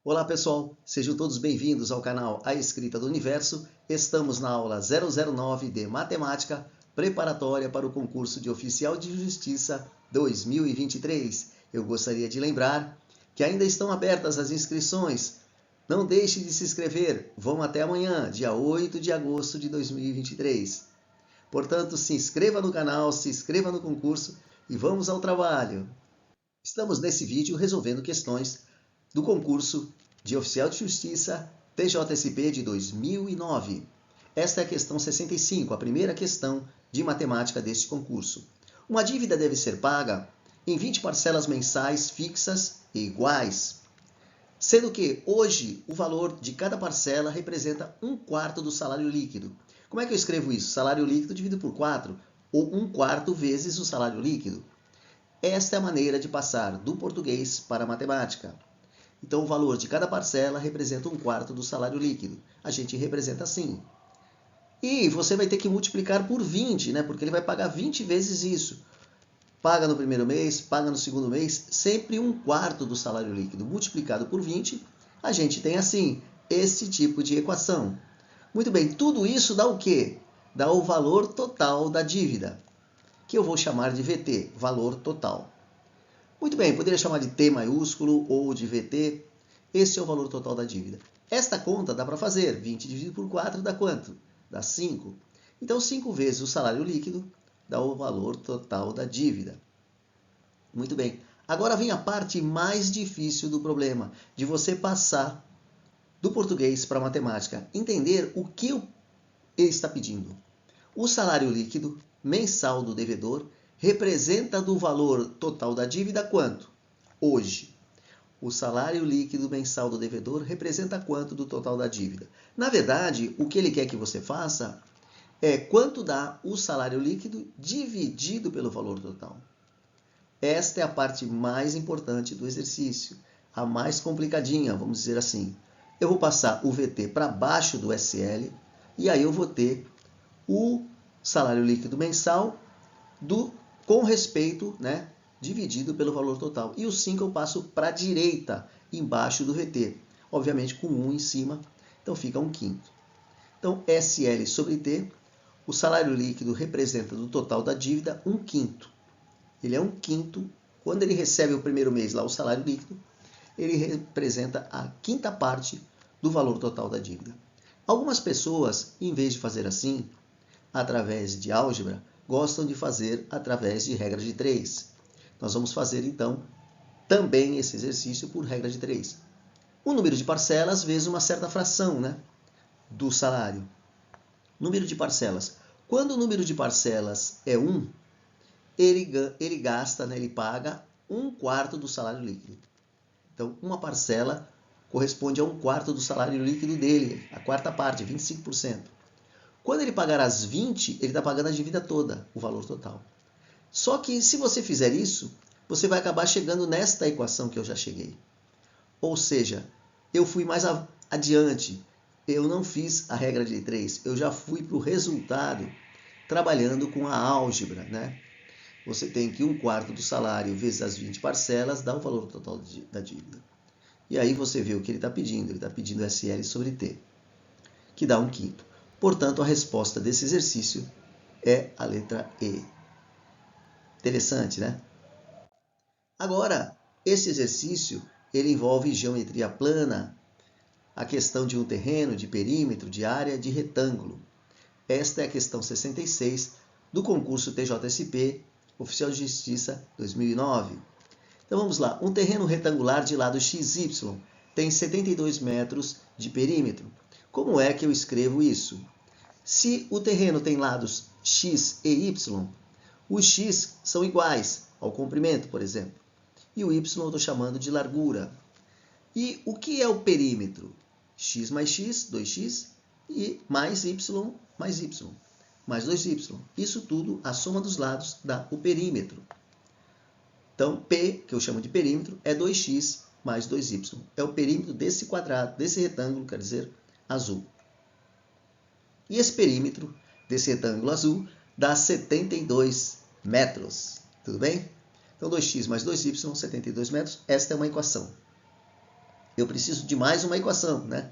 Olá pessoal, sejam todos bem-vindos ao canal A Escrita do Universo. Estamos na aula 009 de Matemática, preparatória para o concurso de Oficial de Justiça 2023. Eu gostaria de lembrar que ainda estão abertas as inscrições. Não deixe de se inscrever, vão até amanhã, dia 8 de agosto de 2023. Portanto, se inscreva no canal, se inscreva no concurso e vamos ao trabalho. Estamos nesse vídeo resolvendo questões do concurso de Oficial de Justiça TJSP de 2009. Esta é a questão 65, a primeira questão de matemática deste concurso. Uma dívida deve ser paga em 20 parcelas mensais fixas e iguais, sendo que hoje o valor de cada parcela representa 1/4 do salário líquido. Como é que eu escrevo isso? Salário líquido dividido por 4, ou 1/4 vezes o salário líquido. Esta é a maneira de passar do português para a matemática. Então, o valor de cada parcela representa 1/4 do salário líquido. A gente representa assim. E você vai ter que multiplicar por 20, né? Porque ele vai pagar 20 vezes isso. Paga no primeiro mês, paga no segundo mês, sempre 1/4 do salário líquido. Multiplicado por 20, a gente tem assim, esse tipo de equação. Muito bem, tudo isso dá o quê? Dá o valor total da dívida, que eu vou chamar de VT, valor total. Muito bem, poderia chamar de T maiúsculo ou de VT. Esse é o valor total da dívida. Esta conta dá para fazer. 20 dividido por 4 dá quanto? Dá 5. Então, 5 vezes o salário líquido dá o valor total da dívida. Muito bem. Agora vem a parte mais difícil do problema, de você passar do português para a matemática. Entender o que ele está pedindo. O salário líquido mensal do devedor representa do valor total da dívida quanto? Hoje. O salário líquido mensal do devedor representa quanto do total da dívida? Na verdade, o que ele quer que você faça é quanto dá o salário líquido dividido pelo valor total. Esta é a parte mais importante do exercício, a mais complicadinha, vamos dizer assim. Eu vou passar o VT para baixo do SL e aí eu vou ter o salário líquido mensal com respeito, né, dividido pelo valor total. E o 5 eu passo para a direita, embaixo do VT. Obviamente com 1 em cima, então fica 1/5. Então, SL sobre T, o salário líquido representa do total da dívida 1/5. Ele é 1/5, quando ele recebe o primeiro mês lá o salário líquido, ele representa a 5ª parte do valor total da dívida. Algumas pessoas, em vez de fazer assim, através de álgebra, gostam de fazer através de regra de 3. Nós vamos fazer, então, também esse exercício por regra de 3. O número de parcelas vezes uma certa fração, né, do salário. Número de parcelas. Quando o número de parcelas é 1, ele gasta, né, ele paga 1/4 do salário líquido. Então, uma parcela corresponde a 1/4 do salário líquido dele, a 4ª parte, 25%. Quando ele pagar as 20, ele está pagando a dívida toda, o valor total. Só que se você fizer isso, você vai acabar chegando nesta equação que eu já cheguei. Ou seja, eu fui mais adiante. Eu não fiz a regra de 3, eu já fui para o resultado trabalhando com a álgebra, né? Você tem que 1/4 do salário vezes as 20 parcelas dá o valor total da dívida. E aí você vê o que ele está pedindo. Ele está pedindo SL sobre T, que dá 1/5. Portanto, a resposta desse exercício é a letra E. Interessante, né? Agora, esse exercício ele envolve geometria plana, a questão de um terreno, de perímetro, de área, de retângulo. Esta é a questão 66 do concurso TJSP, Oficial de Justiça 2009. Então vamos lá. Um terreno retangular de lado XY tem 72 metros de perímetro. Como é que eu escrevo isso? Se o terreno tem lados x e y, os x são iguais ao comprimento, por exemplo, e o y eu estou chamando de largura. E o que é o perímetro? X mais x, 2x, e mais y, mais 2y. Isso tudo, a soma dos lados, dá o perímetro. Então, P, que eu chamo de perímetro, é 2x mais 2y. É o perímetro desse quadrado, desse retângulo, quer dizer, azul. E esse perímetro desse retângulo azul dá 72 metros. Tudo bem? Então, 2x mais 2y, 72 metros. Esta é uma equação. eu preciso de mais uma equação, né?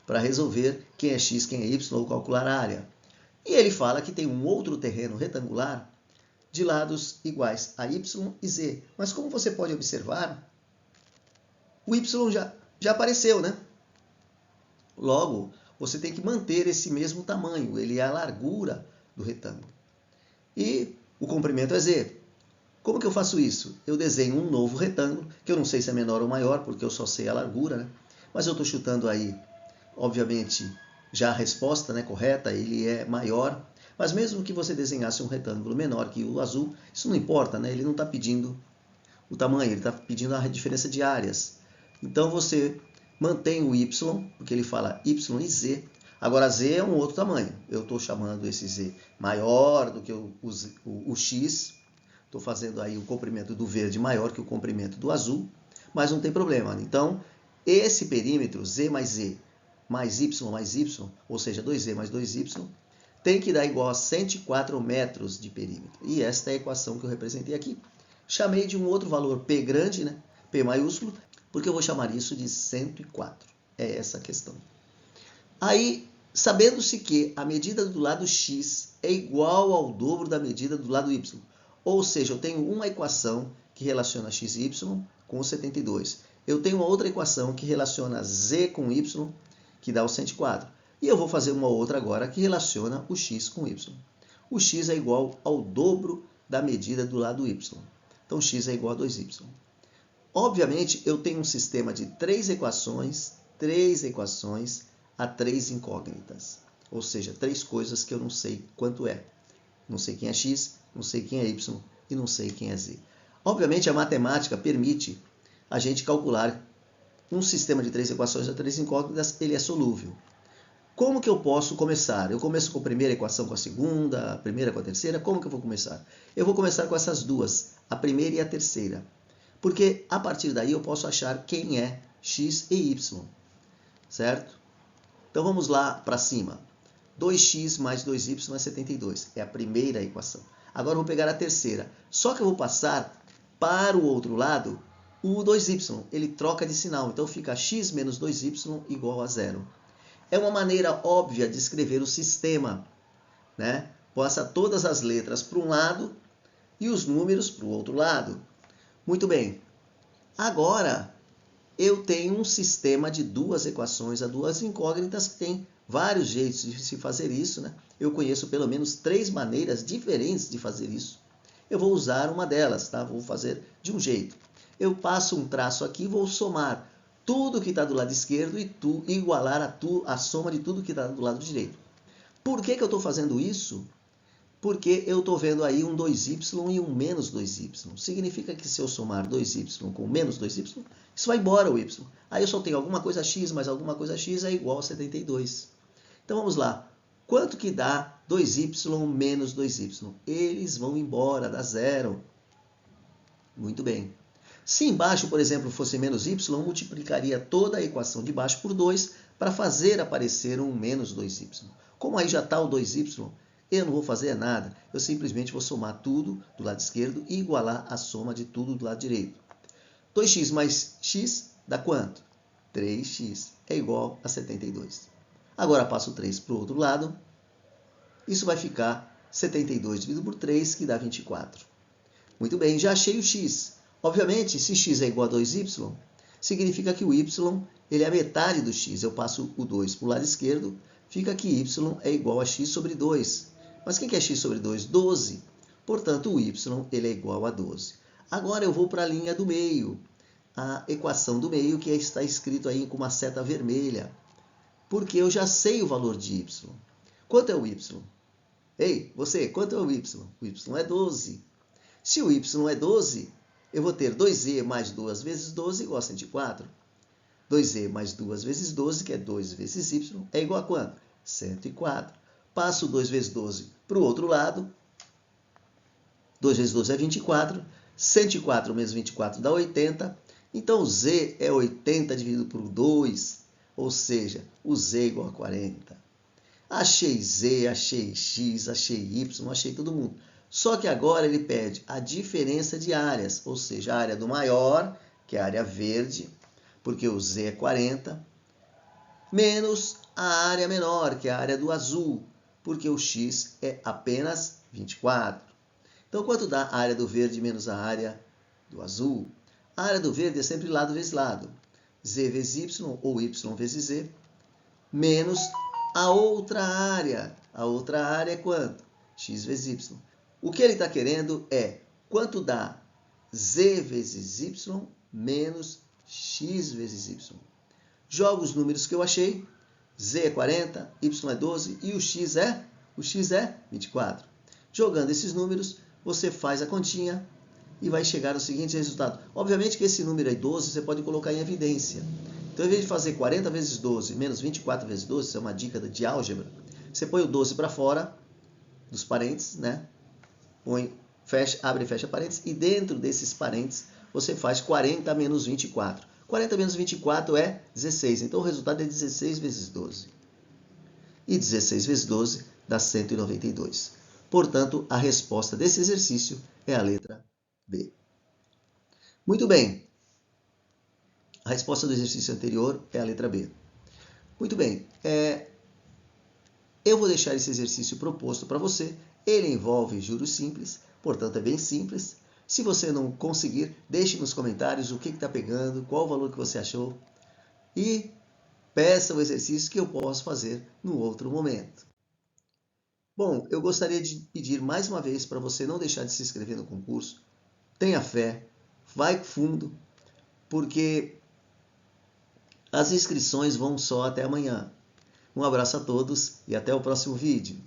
Para resolver quem é x, quem é y, ou calcular a área. E ele fala que tem um outro terreno retangular de lados iguais a y e z. Mas como você pode observar, o y já apareceu, né? Logo, você tem que manter esse mesmo tamanho, ele é a largura do retângulo. E o comprimento é z. Como que eu faço isso? Eu desenho um novo retângulo, que eu não sei se é menor ou maior, porque eu só sei a largura, né? Mas eu estou chutando aí, obviamente, já a resposta, né, correta, ele é maior. Mas mesmo que você desenhasse um retângulo menor que o azul, isso não importa, né? Ele não está pedindo o tamanho, ele está pedindo a diferença de áreas. Então você mantém o y, porque ele fala y e z. Agora z é um outro tamanho. Eu estou chamando esse z maior do que o x. Estou fazendo aí o comprimento do verde maior que o comprimento do azul, mas não tem problema. Então, esse perímetro z, mais y, ou seja, 2z mais 2y, tem que dar igual a 104 metros de perímetro. E esta é a equação que eu representei aqui. Chamei de um outro valor P grande, né? P maiúsculo, porque eu vou chamar isso de 104. É essa a questão. Aí, sabendo-se que a medida do lado x é igual ao dobro da medida do lado y, ou seja, eu tenho uma equação que relaciona x e y com o 72. Eu tenho uma outra equação que relaciona z com y, que dá o 104. E eu vou fazer uma outra agora que relaciona o x com y. O x é igual ao dobro da medida do lado y. Então, x é igual a 2y. Obviamente, eu tenho um sistema de três equações a três incógnitas. Ou seja, três coisas que eu não sei quanto é. Não sei quem é x, não sei quem é y e não sei quem é z. Obviamente, a matemática permite a gente calcular um sistema de três equações a três incógnitas, ele é solúvel. Como que eu posso começar? Eu começo com a primeira equação com a segunda, a primeira com a terceira? Como que eu vou começar? Eu vou começar com essas duas, a primeira e a terceira. Porque a partir daí eu posso achar quem é x e y, certo? Então vamos lá para cima. 2x mais 2y é 72. É a primeira equação. Agora eu vou pegar a terceira. Só que eu vou passar para o outro lado o 2y. Ele troca de sinal. Então fica x menos 2y igual a 0. É uma maneira óbvia de escrever o sistema, né? Passa todas as letras para um lado e os números para o outro lado. Muito bem. Agora eu tenho um sistema de duas equações a duas incógnitas que tem vários jeitos de se fazer isso, né? Eu conheço pelo menos três maneiras diferentes de fazer isso. Eu vou usar uma delas, tá? Vou fazer de um jeito. Eu passo um traço aqui e vou somar tudo que está do lado esquerdo e igualar a soma de tudo que está do lado direito. Por que eu estou fazendo isso? Porque eu estou vendo aí um 2y e um menos 2y. Significa que se eu somar 2y com menos 2y, isso vai embora o y. Aí eu só tenho alguma coisa x mais alguma coisa x é igual a 72. Então vamos lá. Quanto que dá 2y menos 2y? Eles vão embora, dá zero. Muito bem. Se embaixo, por exemplo, fosse menos y, multiplicaria toda a equação de baixo por 2 para fazer aparecer um menos 2y. Como aí já está o 2y, eu não vou fazer nada. Eu simplesmente vou somar tudo do lado esquerdo e igualar a soma de tudo do lado direito. 2x mais x dá quanto? 3x é igual a 72. Agora passo 3 para o outro lado. Isso vai ficar 72 dividido por 3, que dá 24. Muito bem, já achei o x. Obviamente, se x é igual a 2y, significa que o y ele é a metade do x. Eu passo o 2 para o lado esquerdo, fica que y é igual a x sobre 2. Mas o que é x sobre 2? 12. Portanto, o y ele é igual a 12. Agora eu vou para a linha do meio, a equação do meio que está escrito aí com uma seta vermelha, porque eu já sei o valor de y. Quanto é o y? Ei, você, quanto é o y? O y é 12. Se o y é 12, eu vou ter 2z mais 2 vezes 12 igual a 104. 2z mais 2 vezes 12, que é 2 vezes y, é igual a quanto? 104. Passo 2 vezes 12 para o outro lado. 2 vezes 12 é 24. 104 menos 24 dá 80. Então, z é 80 dividido por 2, ou seja, o z é igual a 40. Achei z, achei x, achei y, achei todo mundo. Só que agora ele pede a diferença de áreas, ou seja, a área do maior, que é a área verde, porque o Z é 40, menos a área menor, que é a área do azul, porque o X é apenas 24. Então, quanto dá a área do verde menos a área do azul? A área do verde é sempre lado vezes lado. Z vezes Y, ou Y vezes Z, menos a outra área. A outra área é quanto? X vezes Y. O que ele está querendo é quanto dá Z vezes Y menos X vezes Y. Jogo os números que eu achei. Z é 40, Y é 12 e o X é 24. Jogando esses números, você faz a continha e vai chegar ao seguinte resultado. Obviamente que esse número aí, 12, você pode colocar em evidência. Então, em vez de fazer 40 vezes 12 menos 24 vezes 12, isso é uma dica de álgebra, você põe o 12 para fora dos parênteses, né? Abre e fecha parênteses, e dentro desses parênteses você faz 40 menos 24. 40 menos 24 é 16, então o resultado é 16 vezes 12. E 16 vezes 12 dá 192. Portanto, a resposta desse exercício é a letra B. Muito bem. A resposta do exercício anterior é a letra B. Muito bem. Eu vou deixar esse exercício proposto para você. Ele envolve juros simples, portanto é bem simples. Se você não conseguir, deixe nos comentários o que está pegando, qual o valor que você achou e peça o exercício que eu posso fazer no outro momento. Bom, eu gostaria de pedir mais uma vez para você não deixar de se inscrever no concurso. Tenha fé, vai fundo, porque as inscrições vão só até amanhã. Um abraço a todos e até o próximo vídeo.